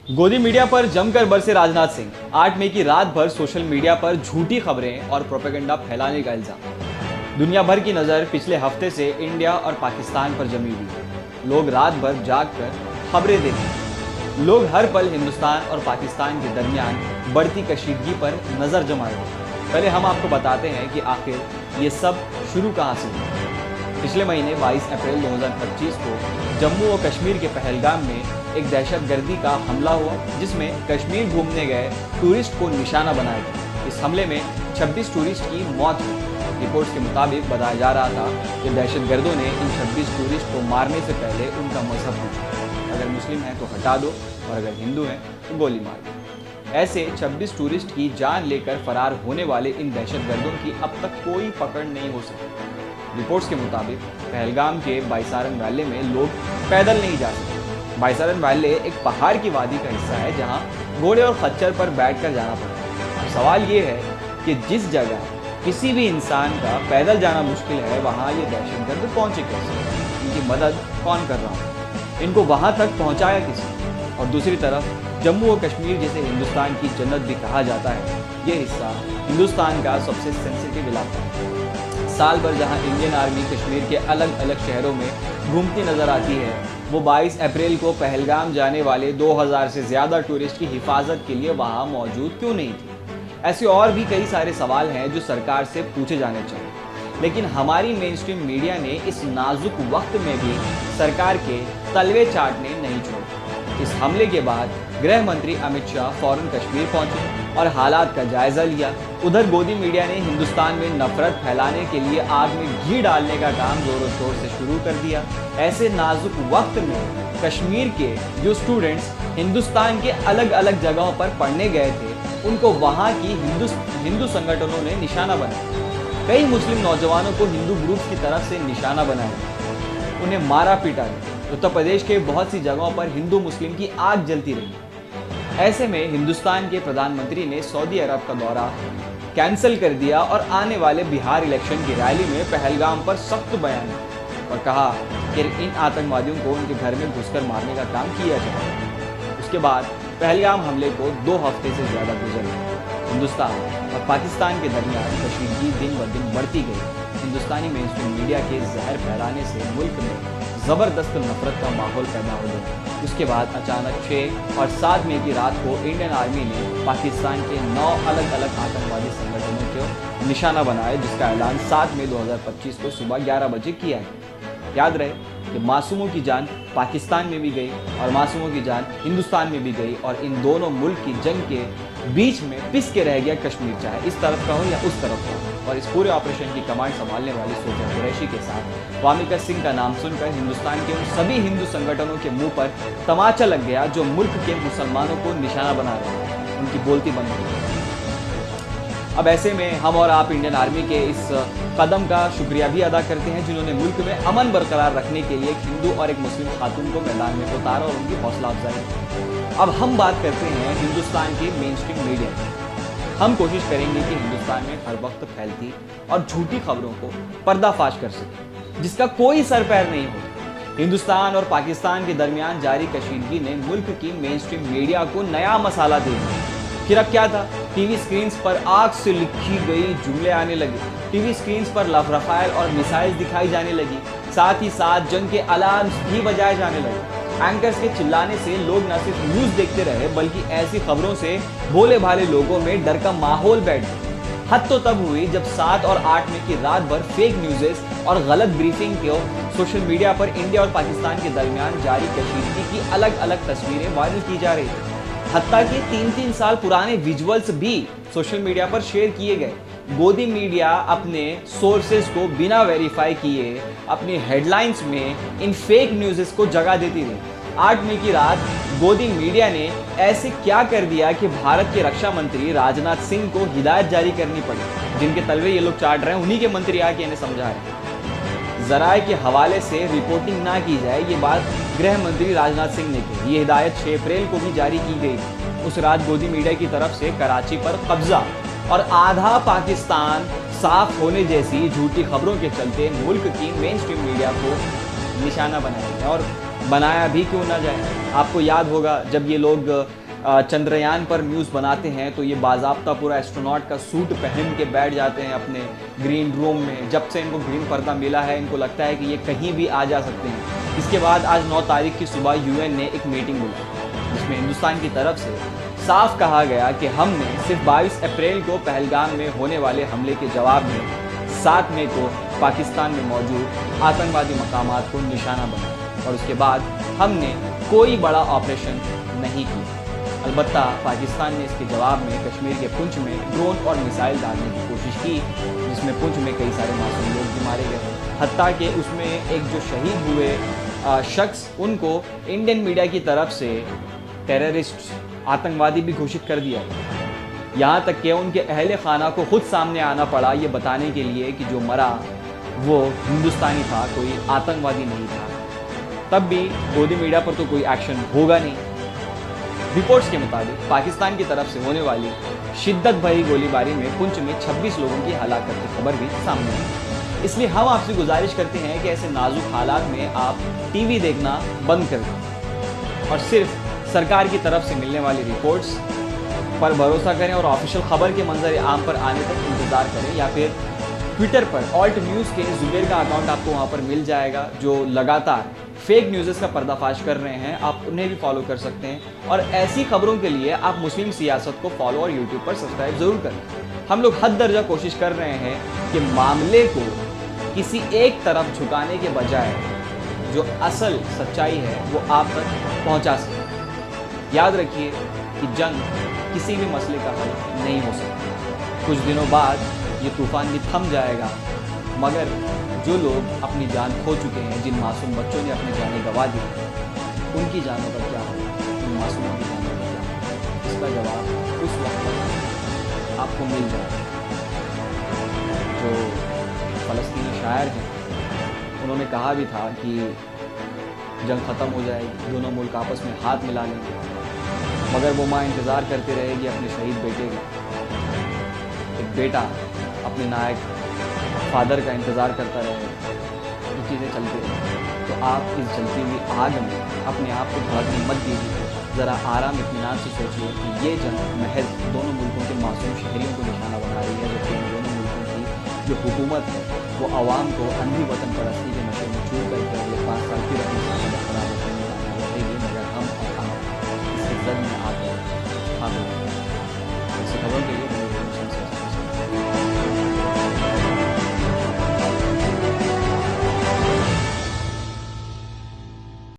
गोदी मीडिया पर जमकर बरसे राजनाथ सिंह। 8 मई की रात भर सोशल मीडिया पर झूठी खबरें और प्रोपेगेंडा फैलाने का इल्जाम। दुनिया भर की नज़र पिछले हफ्ते से इंडिया और पाकिस्तान पर जमी हुई है। लोग रात भर जागकर खबरें देखते हैं। लोग हर पल हिंदुस्तान और पाकिस्तान के दरमियान बढ़ती कशीदगी पर नज़र जमाए हुए हैं। पहले हम आपको बताते हैं कि आखिर ये सब शुरू कहाँ से हुआ। पिछले महीने 22 अप्रैल 2025 को जम्मू और कश्मीर के पहलगाम में एक दहशतगर्दी का हमला हुआ, जिसमें कश्मीर घूमने गए टूरिस्ट को निशाना बनाया गया। इस हमले में 26 टूरिस्ट की मौत हुई। रिपोर्ट्स के मुताबिक बताया जा रहा था कि दहशतगर्दों ने इन 26 टूरिस्ट को मारने से पहले उनका मजहब पूछा। अगर मुस्लिम हैं तो हटा दो और अगर हिंदू हैं तो गोली मार दो। ऐसे 26 टूरिस्ट की जान लेकर फरार होने वाले इन दहशतगर्दों की अब तक कोई पकड़ नहीं हो सकी। रिपोर्ट्स के मुताबिक पहलगाम के बाईसारन वैली में लोग पैदल नहीं जा सकते। बाईसारन वैली एक पहाड़ की वादी का हिस्सा है जहां घोड़े और खच्चर पर बैठकर जाना पड़ता है। सवाल ये है कि जिस जगह किसी भी इंसान का पैदल जाना मुश्किल है, वहां ये दहशतगर्द पहुंचे कैसे? इनकी मदद कौन कर रहा है? इनको वहां तक पहुंचाया किसी? और दूसरी तरफ जम्मू और कश्मीर, जिसे हिंदुस्तान की जन्नत भी कहा जाता है, ये हिस्सा हिंदुस्तान का सबसे सेंसिटिव इलाका है। साल भर जहां इंडियन आर्मी कश्मीर के अलग अलग शहरों में घूमती नजर आती है, वो 22 अप्रैल को पहलगाम जाने वाले 2000 से ज़्यादा टूरिस्ट की हिफाजत के लिए वहां मौजूद क्यों नहीं थी? ऐसे और भी कई सारे सवाल हैं जो सरकार से पूछे जाने चाहिए, लेकिन हमारी मेनस्ट्रीम मीडिया ने इस नाजुक वक्त में भी सरकार के तलवे चाटने नहीं छोड़े। इस हमले के बाद गृह मंत्री अमित शाह फौरन कश्मीर पहुंचे और हालात का जायजा लिया। उधर गोदी मीडिया ने हिंदुस्तान में नफरत फैलाने के लिए आग में घी डालने का काम जोरों शोर से शुरू कर दिया। ऐसे नाजुक वक्त में कश्मीर के जो स्टूडेंट्स हिंदुस्तान के अलग अलग जगहों पर पढ़ने गए थे, उनको वहाँ की हिंदू संगठनों ने निशाना बनाया। कई मुस्लिम नौजवानों को हिंदू ग्रुप्स की तरफ से निशाना बनाया, उन्हें मारा पीटा गया। उत्तर प्रदेश के बहुत सी जगहों पर हिंदू मुस्लिम की आग जलती रही। ऐसे में हिंदुस्तान के प्रधानमंत्री ने सऊदी अरब का दौरा कैंसिल कर दिया और आने वाले बिहार इलेक्शन की रैली में पहलगाम पर सख्त बयान दिया और कहा कि इन आतंकवादियों को उनके घर में घुसकर मारने का काम किया जाए। उसके बाद पहलगाम हमले को 2 हफ्ते से ज़्यादा गुजर गए। हिंदुस्तान और पाकिस्तान के दरमियान कशीदगी दिन ब दिन बढ़ती गई। हिंदुस्तानी मेनस्ट्रीम मीडिया के जहर फैलाने से मुल्क में ज़बरदस्त नफरत का माहौल पैदा हो गया। उसके बाद अचानक 6 और 7 मई की रात को इंडियन आर्मी ने पाकिस्तान के 9 अलग अलग आतंकवादी संगठनों को निशाना बनाया, जिसका ऐलान 7 मई 2025 को सुबह 11 बजे किया है। याद रहे कि मासूमों की जान पाकिस्तान में भी गई और मासूमों की जान हिंदुस्तान में भी गई, और इन दोनों मुल्क की जंग के बीच में पिस के रह गया कश्मीर, चाहे इस तरफ का हो या उस तरफ का हो। और इस पूरे ऑपरेशन की कमांड संभालने वाली सोफिया कुरैशी के साथ वामिका सिंह का नाम सुनकर हिंदुस्तान के उन सभी हिंदू संगठनों के मुंह पर तमाचा लग गया जो मुल्क के मुसलमानों को निशाना बना रहे हैं। उनकी बोलती बंद हो गई। अब ऐसे में हम और आप इंडियन आर्मी के इस कदम का शुक्रिया भी अदा करते हैं, जिन्होंने मुल्क में अमन बरकरार रखने के लिए एक हिंदू और एक मुस्लिम खातून को मैदान में उतारा और उनकी हौसला अफजाई की। अब हम बात करते हैं हिंदुस्तान की मेनस्ट्रीम मीडिया की। हम कोशिश करेंगे कि हिंदुस्तान में हर वक्त फैलती और झूठी खबरों को पर्दाफाश कर सके, जिसका कोई सर पैर नहीं हो। हिंदुस्तान और पाकिस्तान के दरमियान जारी कशीदगी ने मुल्क की मेनस्ट्रीम मीडिया को नया मसाला दे दिया। फिर अब क्या था? टीवी स्क्रीन्स पर आग से लिखी गई जुमले आने लगे। टीवी स्क्रीन्स पर रफाल और मिसाइल दिखाई जाने लगी। साथ ही साथ जंग के अलार्म्स भी बजाए जाने लगे। एंकर्स के चिल्लाने से लोग न सिर्फ न्यूज़ देखते रहे, बल्कि ऐसी खबरों से भोले भाले लोगों में डर का माहौल बैठ गया। हद तो तब हुई जब 7 और 8 मई की रात भर फेक न्यूज़ेस और गलत ब्रीफिंग को सोशल मीडिया पर इंडिया और पाकिस्तान के दरमियान जारी कशीदगी की अलग अलग तस्वीरें वायरल की जा रही थी। हत्ता कि 3-3 साल पुराने विजुअल्स भी सोशल मीडिया पर शेयर किए गए। गोदी मीडिया अपने सोर्सेज को बिना वेरीफाई किए अपनी हेडलाइंस में इन फेक न्यूज़ को जगह देती रही। 8 मई की रात गोदी मीडिया ने ऐसे क्या कर दिया कि भारत के रक्षा मंत्री राजनाथ सिंह को हिदायत जारी करनी पड़ी। जिनके तलवे ये लोग चाट रहे हैं, उन्हीं के मंत्री आके इन्हें समझा रहे हैं। जराए के हवाले से रिपोर्टिंग ना की जाए, ये बात गृह मंत्री राजनाथ सिंह ने की। ये हिदायत 6 अप्रैल को भी जारी की गई। उस रात गोदी मीडिया की तरफ से कराची पर कब्जा और आधा पाकिस्तान साफ होने जैसी झूठी खबरों के चलते मुल्क की मेन स्ट्रीम मीडिया को निशाना बनाया गया और बनाया भी क्यों ना जाए। आपको याद होगा जब ये लोग चंद्रयान पर न्यूज़ बनाते हैं तो ये बाज़ाब्ता पूरा एस्ट्रोनॉट का सूट पहन के बैठ जाते हैं अपने ग्रीन रूम में। जब से इनको ग्रीन पर्दा मिला है इनको लगता है कि ये कहीं भी आ जा सकते हैं। इसके बाद आज 9 तारीख की सुबह यूएन ने एक मीटिंग बुलाई जिसमें हिंदुस्तान की तरफ से साफ कहा गया कि हमने सिर्फ 22 अप्रैल को पहलगाम में होने वाले हमले के जवाब में 7 मई को पाकिस्तान में मौजूद आतंकवादी मकामात को निशाना बनाया और उसके बाद हमने कोई बड़ा ऑपरेशन नहीं किया। अलबत्ता पाकिस्तान ने इसके जवाब में कश्मीर के पुंछ में ड्रोन और मिसाइल डालने की कोशिश की जिसमें पुंछ में कई सारे मासूम लोग भी मारे गए। हत्ता कि उसमें एक जो शहीद हुए शख्स उनको इंडियन मीडिया की तरफ से टेररिस्ट आतंकवादी भी घोषित कर दिया गया। यहाँ तक कि उनके अहले खाना को खुद सामने आना पड़ा ये बताने के लिए कि जो मरा वो हिंदुस्तानी था, कोई आतंकवादी नहीं था। तब भी गोदी मीडिया पर तो कोई एक्शन होगा नहीं। रिपोर्ट्स के मुताबिक पाकिस्तान की तरफ से होने वाली शिद्दत भरी गोलीबारी में पुंछ में 26 लोगों की हलाकत की खबर भी सामने आई। इसलिए हम आपसे गुजारिश करते हैं कि ऐसे नाजुक हालात में आप टीवी देखना बंद कर दें और सिर्फ सरकार की तरफ से मिलने वाली रिपोर्ट्स पर भरोसा करें और ऑफिशियल खबर के मंजर आम पर आने तक इंतज़ार करें। या फिर ट्विटर पर ऑल्ट न्यूज़ के जुबैर का अकाउंट आपको वहाँ पर मिल जाएगा जो लगातार फेक न्यूज़ का पर्दाफाश कर रहे हैं। आप उन्हें भी फॉलो कर सकते हैं और ऐसी खबरों के लिए आप मुस्लिम सियासत को फॉलो और यूट्यूब पर सब्सक्राइब ज़रूर करें। हम लोग हद दर्जा कोशिश कर रहे हैं कि मामले को किसी एक तरफ झुकाने के बजाय जो असल सच्चाई है वो आप तक पहुंचा सकें। याद रखिए कि जंग किसी भी मसले का हल नहीं हो सकता। कुछ दिनों बाद ये तूफान भी थम जाएगा, मगर जो लोग अपनी जान खो चुके हैं, जिन मासूम बच्चों ने अपनी जानें गंवा दी, उनकी जानों का क्या होगा, उन मासूमों की जानों का क्या होगा, इसका जवाब उस वक्त आपको मिल जाएगा। जो फ़लस्तीनी शायर हैं उन्होंने कहा भी था कि जंग ख़त्म हो जाएगी, दोनों मुल्क आपस में हाथ मिला लेंगे, मगर वो माँ इंतज़ार करती रहेगी अपने शहीद बेटे का। एक बेटा अपने नायक फादर का इंतज़ार करता रहेगा। ये चीज़ें चलती रहें तो आप इस जलती हुई आग में अपने आप को भड़कने मत दीजिए। ज़रा आराम इत्मीनान से सोचिए कि ये जंग महज दोनों मुल्कों के मासूम शहरियों को निशाना बना रही है, जबकि इन दोनों मुल्कों की जो हुकूमत है वो आवाम को अंधी वतन परस्ती के नशे में चूर करके अगले 5 साल की रखने